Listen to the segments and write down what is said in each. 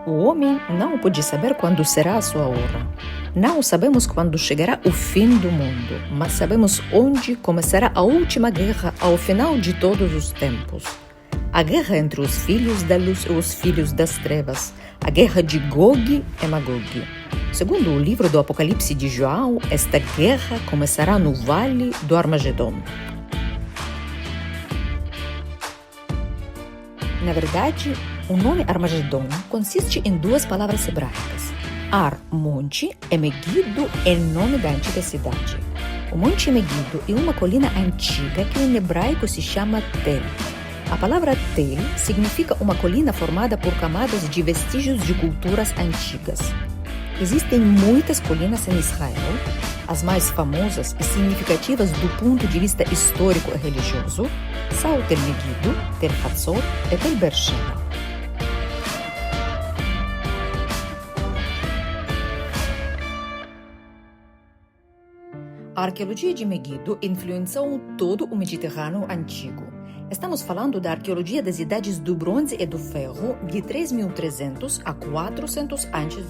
O homem não pode saber quando será a sua hora. Não sabemos quando chegará o fim do mundo, mas sabemos onde começará a última guerra ao final de todos os tempos. A guerra entre os filhos da luz e os filhos das trevas, a guerra de Gog e Magog. Segundo o livro do Apocalipse de João, esta guerra começará no Vale do Armagedon. Na verdade, o nome Armagedon consiste em duas palavras hebraicas. Ar, monte, e Megido é nome da antiga cidade. O Monte Megido é uma colina antiga que em hebraico se chama Tel. A palavra Tel significa uma colina formada por camadas de vestígios de culturas antigas. Existem muitas colinas em Israel. As mais famosas e significativas do ponto de vista histórico e religioso são Tel Megido, Tel Hatzor e Tel Beersheba. A arqueologia de Megido influenciou todo o Mediterrâneo antigo. Estamos falando da arqueologia das idades do bronze e do ferro de 3.300 a 400 a.C.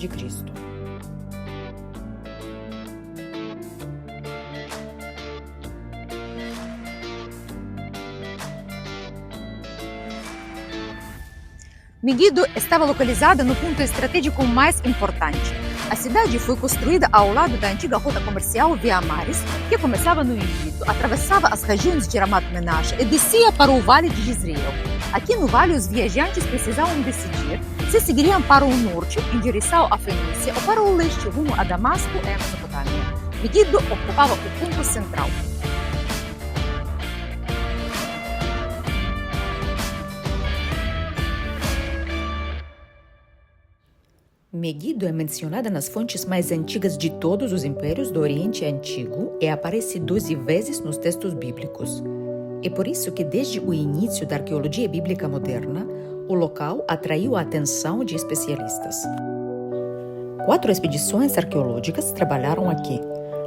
Megido estava localizada no ponto estratégico mais importante. A cidade foi construída ao lado da antiga rota comercial via mares, que começava no Egito, atravessava as regiões de Ramat Menashe e descia para o Vale de Jezreel. Aqui no vale, os viajantes precisavam decidir se seguiriam para o norte, em direção à Fenícia, ou para o leste, rumo a Damasco e a Mesopotâmia. Megido ocupava o ponto central. Megido é mencionada nas fontes mais antigas de todos os impérios do Oriente Antigo e aparece 12 vezes nos textos bíblicos. É por isso que, desde o início da arqueologia bíblica moderna, o local atraiu a atenção de especialistas. 4 expedições arqueológicas trabalharam aqui.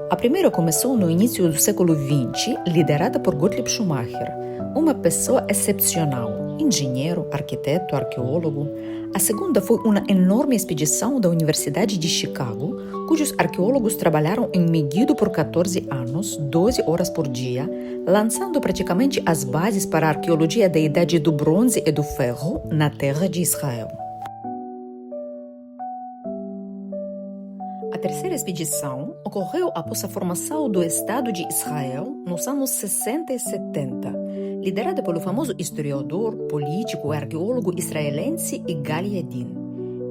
A primeira começou no início do século XX, liderada por Gottlieb Schumacher, uma pessoa excepcional, engenheiro, arquiteto, arqueólogo. A segunda foi uma enorme expedição da Universidade de Chicago, cujos arqueólogos trabalharam em Megido por 14 anos, 12 horas por dia, lançando praticamente as bases para a arqueologia da Idade do Bronze e do Ferro na terra de Israel. A terceira expedição ocorreu após a formação do Estado de Israel nos anos 60 e 70, liderada pelo famoso historiador, político e arqueólogo israelense Igal Yadin.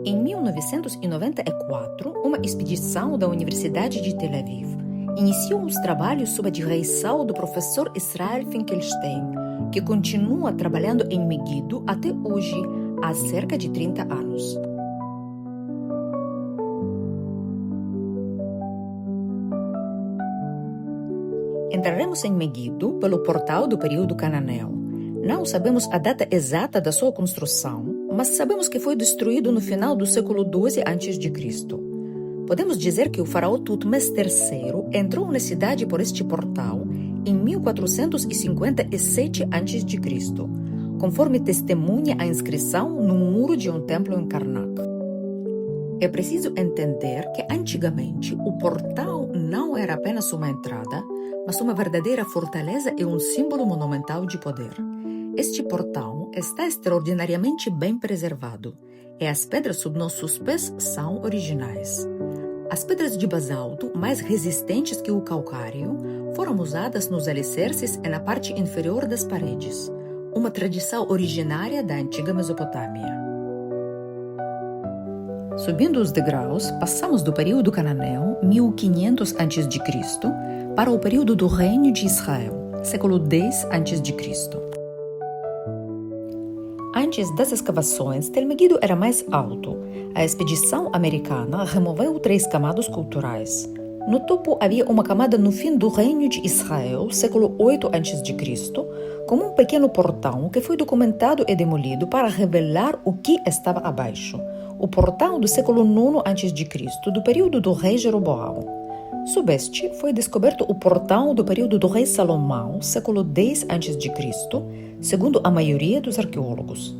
Em 1994, uma expedição da Universidade de Tel Aviv iniciou os trabalhos sob a direção do professor Israel Finkelstein, que continua trabalhando em Megido até hoje, há cerca de 30 anos. Entraremos em Megido pelo portal do período cananeu. Não sabemos a data exata da sua construção, mas sabemos que foi destruído no final do século XII a.C. Podemos dizer que o faraó Tutmés III entrou na cidade por este portal em 1457 a.C., conforme testemunha a inscrição no muro de um templo em Karnak. É preciso entender que antigamente o portal não era apenas uma entrada, mas uma verdadeira fortaleza e um símbolo monumental de poder. Este portal está extraordinariamente bem preservado e as pedras sob nossos pés são originais. As pedras de basalto, mais resistentes que o calcário, foram usadas nos alicerces e na parte inferior das paredes, uma tradição originária da antiga Mesopotâmia. Subindo os degraus, passamos do período cananeu, 1500 a.C., para o período do Reino de Israel, século X a.C. Antes das escavações, Tel Megido era mais alto. A expedição americana removeu 3 camadas culturais. No topo havia uma camada no fim do Reino de Israel, século 8 a.C., como um pequeno portão que foi documentado e demolido para revelar o que estava abaixo. O portão do século 9 a.C., do período do rei Jeroboão. Sob este foi descoberto o portão do período do rei Salomão, século X a.C., segundo a maioria dos arqueólogos.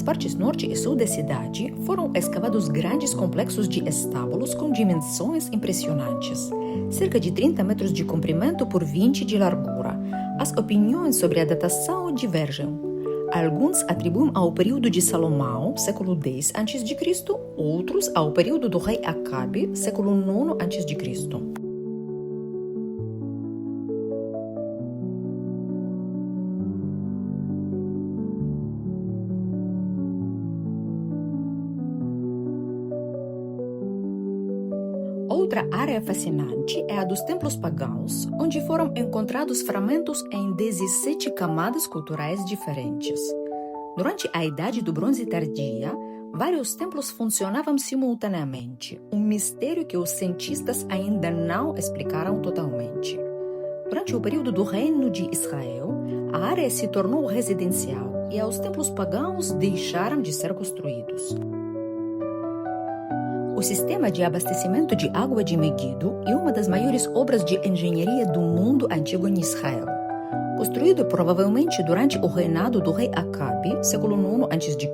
Nas partes norte e sul da cidade, foram escavados grandes complexos de estábulos com dimensões impressionantes, cerca de 30 metros de comprimento por 20 de largura. As opiniões sobre a datação divergem. Alguns atribuem ao período de Salomão, século X a.C., outros ao período do rei Acabe, século IX a.C. Outra área fascinante é a dos templos pagãos, onde foram encontrados fragmentos em 17 camadas culturais diferentes. Durante a Idade do Bronze Tardia, vários templos funcionavam simultaneamente, um mistério que os cientistas ainda não explicaram totalmente. Durante o período do Reino de Israel, a área se tornou residencial e os templos pagãos deixaram de ser construídos. O sistema de abastecimento de água de Meguido é uma das maiores obras de engenharia do mundo antigo em Israel. Construído provavelmente durante o reinado do rei Acabe, século IX a.C.,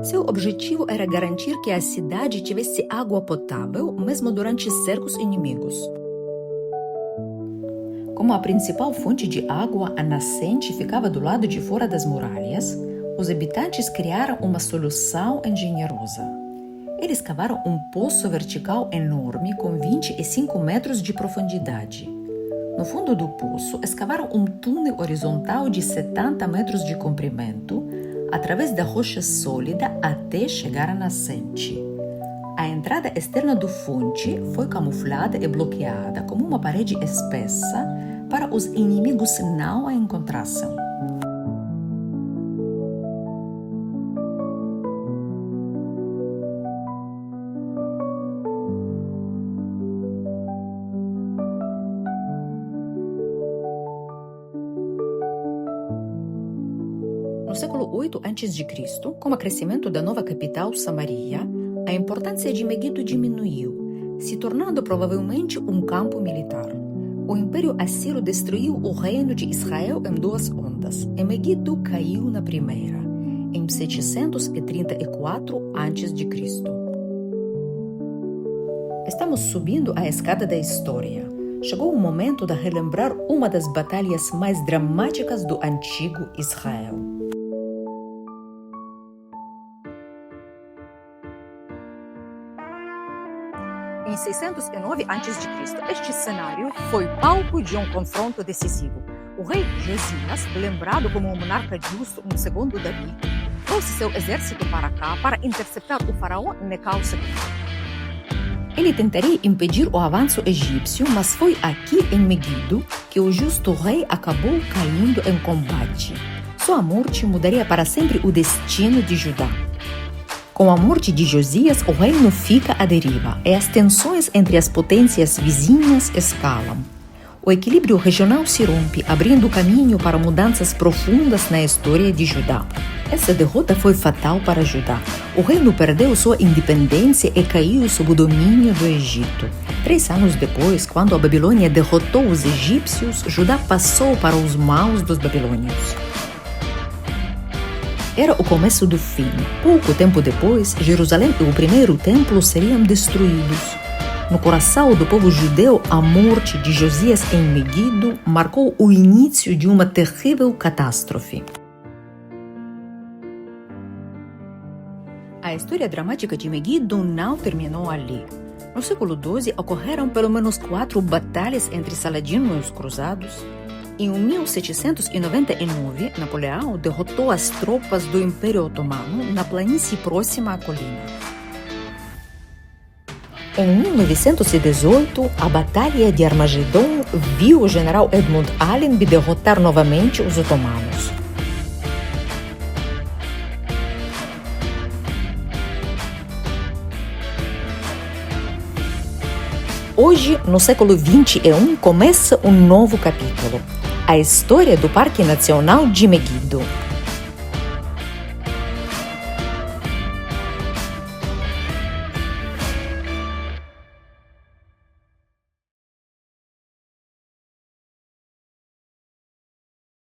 seu objetivo era garantir que a cidade tivesse água potável mesmo durante cercos inimigos. Como a principal fonte de água, a nascente ficava do lado de fora das muralhas, os habitantes criaram uma solução engenhosa. Eles cavaram um poço vertical enorme com 25 metros de profundidade. No fundo do poço, escavaram um túnel horizontal de 70 metros de comprimento, através da rocha sólida até chegar à nascente. A entrada externa do fonte foi camuflada e bloqueada como uma parede espessa para os inimigos não a encontrassem. No século VIII a.C., com o crescimento da nova capital, Samaria, a importância de Meguido diminuiu, se tornando provavelmente um campo militar. O Império Assírio destruiu o reino de Israel em duas ondas, e Meguido caiu na primeira, em 734 a.C. Estamos subindo a escada da história. Chegou o momento de relembrar uma das batalhas mais dramáticas do antigo Israel. Em 609 a.C., este cenário foi palco de um confronto decisivo. O rei Josias, lembrado como um monarca justo, um segundo Davi, trouxe seu exército para cá para interceptar o faraó Necau II. Ele tentaria impedir o avanço egípcio, mas foi aqui em Meguido que o justo rei acabou caindo em combate. Sua morte mudaria para sempre o destino de Judá. Com a morte de Josias, o reino fica à deriva e as tensões entre as potências vizinhas escalam. O equilíbrio regional se rompe, abrindo caminho para mudanças profundas na história de Judá. Essa derrota foi fatal para Judá. O reino perdeu sua independência e caiu sob o domínio do Egito. 3 anos depois, quando a Babilônia derrotou os egípcios, Judá passou para os mãos dos babilônios. Era o começo do fim. Pouco tempo depois, Jerusalém e o primeiro templo seriam destruídos. No coração do povo judeu, a morte de Josias em Meguido marcou o início de uma terrível catástrofe. A história dramática de Meguido não terminou ali. No século XII, ocorreram pelo menos 4 batalhas entre Saladino e os cruzados. Em 1799, Napoleão derrotou as tropas do Império Otomano na planície próxima à colina. Em 1918, a Batalha de Armagedon viu o general Edmund Allenby derrotar novamente os otomanos. Hoje, no século XXI, começa um novo capítulo. A história do Parque Nacional de Meguido.